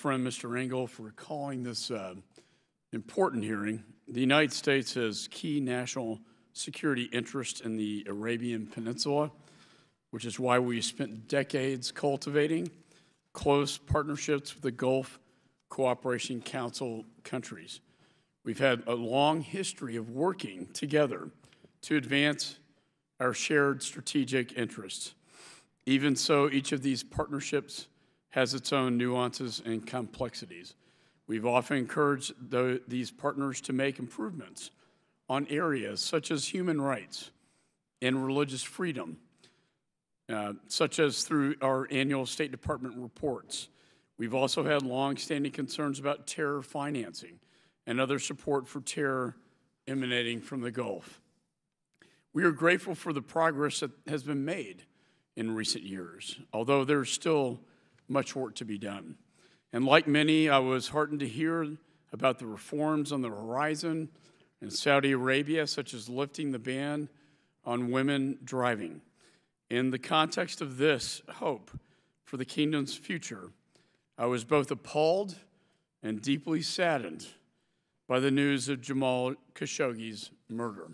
friend, Mr. Engel, for calling this important hearing. The United States has key national security interests in the Arabian Peninsula, which is why we spent decades cultivating close partnerships with the Gulf Cooperation Council countries. We've had a long history of working together to advance our shared strategic interests. Even so, each of these partnerships has its own nuances and complexities. We've often encouraged these partners to make improvements on areas such as human rights and religious freedom, such as through our annual State Department reports. We've also had long-standing concerns about terror financing and other support for terror emanating from the Gulf. We are grateful for the progress that has been made in recent years, although there's still much work to be done. And like many, I was heartened to hear about the reforms on the horizon in Saudi Arabia, such as lifting the ban on women driving. In the context of this hope for the kingdom's future, I was both appalled and deeply saddened by the news of Jamal Khashoggi's murder.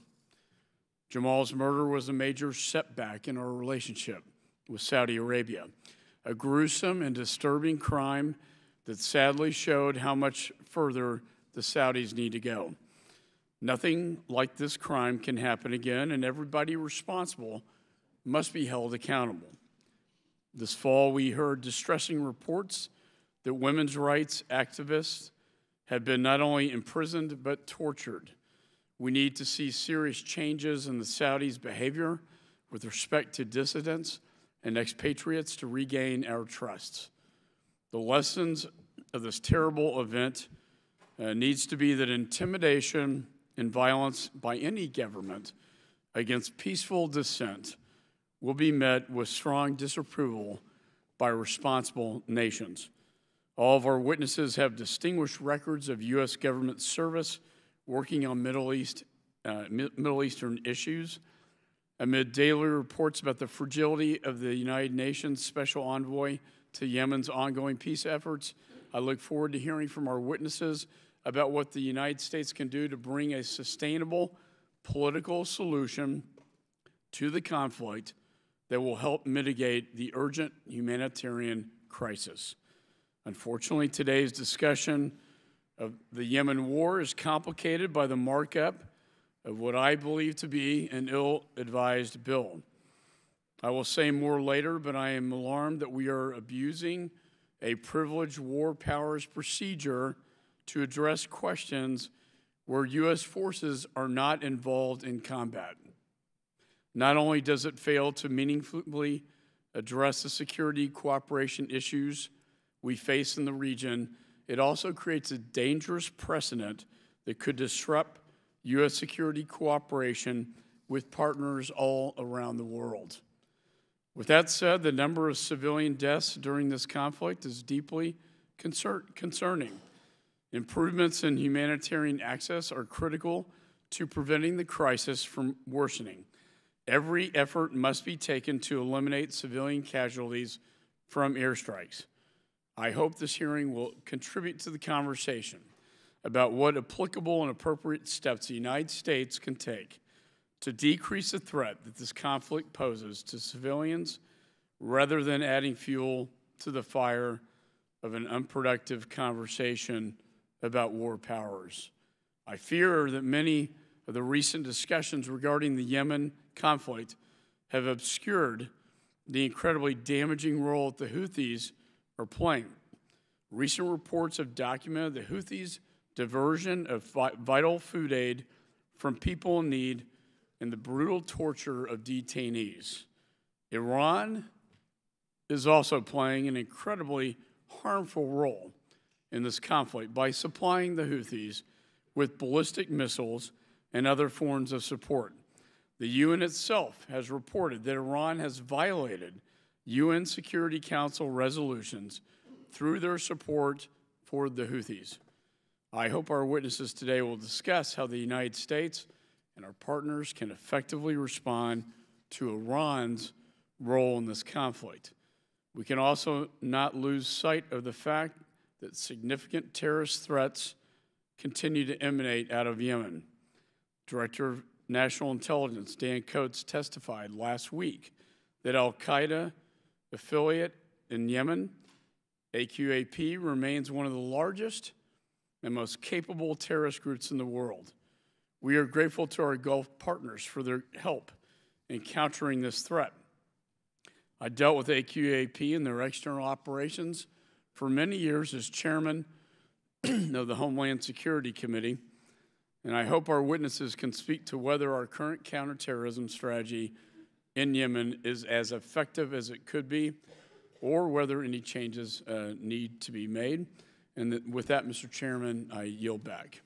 Jamal's murder was a major setback in our relationship with Saudi Arabia, a gruesome and disturbing crime that sadly showed how much further the Saudis need to go. Nothing like this crime can happen again, and everybody responsible must be held accountable. This fall, we heard distressing reports that women's rights activists have been not only imprisoned but tortured. We need to see serious changes in the Saudis' behavior with respect to dissidents and expatriates to regain our trust. The lessons of this terrible event needs to be that intimidation and violence by any government against peaceful dissent will be met with strong disapproval by responsible nations. All of our witnesses have distinguished records of U.S. government service working on Middle Eastern issues. Amid daily reports about the fragility of the United Nations Special Envoy to Yemen's ongoing peace efforts, I look forward to hearing from our witnesses about what the United States can do to bring a sustainable political solution to the conflict that will help mitigate the urgent humanitarian crisis. Unfortunately, today's discussion of the Yemen war is complicated by the markup of what I believe to be an ill-advised bill. I will say more later, but I am alarmed that we are abusing a privileged war powers procedure to address questions where U.S. forces are not involved in combat. Not only does it fail to meaningfully address the security cooperation issues we face in the region, it also creates a dangerous precedent that could disrupt U.S. security cooperation with partners all around the world. With that said, the number of civilian deaths during this conflict is deeply concerning. Improvements in humanitarian access are critical to preventing the crisis from worsening. Every effort must be taken to eliminate civilian casualties from airstrikes. I hope this hearing will contribute to the conversation about what applicable and appropriate steps the United States can take to decrease the threat that this conflict poses to civilians rather than adding fuel to the fire of an unproductive conversation about war powers. I fear that many of the recent discussions regarding the Yemen conflict have obscured the incredibly damaging role that the Houthis are playing. Recent reports have documented the Houthis' diversion of vital food aid from people in need and the brutal torture of detainees. Iran is also playing an incredibly harmful role in this conflict by supplying the Houthis with ballistic missiles and other forms of support. The UN itself has reported that Iran has violated UN Security Council resolutions through their support for the Houthis. I hope our witnesses today will discuss how the United States and our partners can effectively respond to Iran's role in this conflict. We can also not lose sight of the fact that significant terrorist threats continue to emanate out of Yemen. Director of National Intelligence Dan Coates testified last week that al-Qaeda affiliate in Yemen, AQAP, remains one of the largest and most capable terrorist groups in the world. We are grateful to our Gulf partners for their help in countering this threat. I dealt with AQAP and their external operations for many years as chairman of the Homeland Security Committee, and I hope our witnesses can speak to whether our current counterterrorism strategy in Yemen is as effective as it could be, or whether any changes need to be made. And with that, Mr. Chairman, I yield back.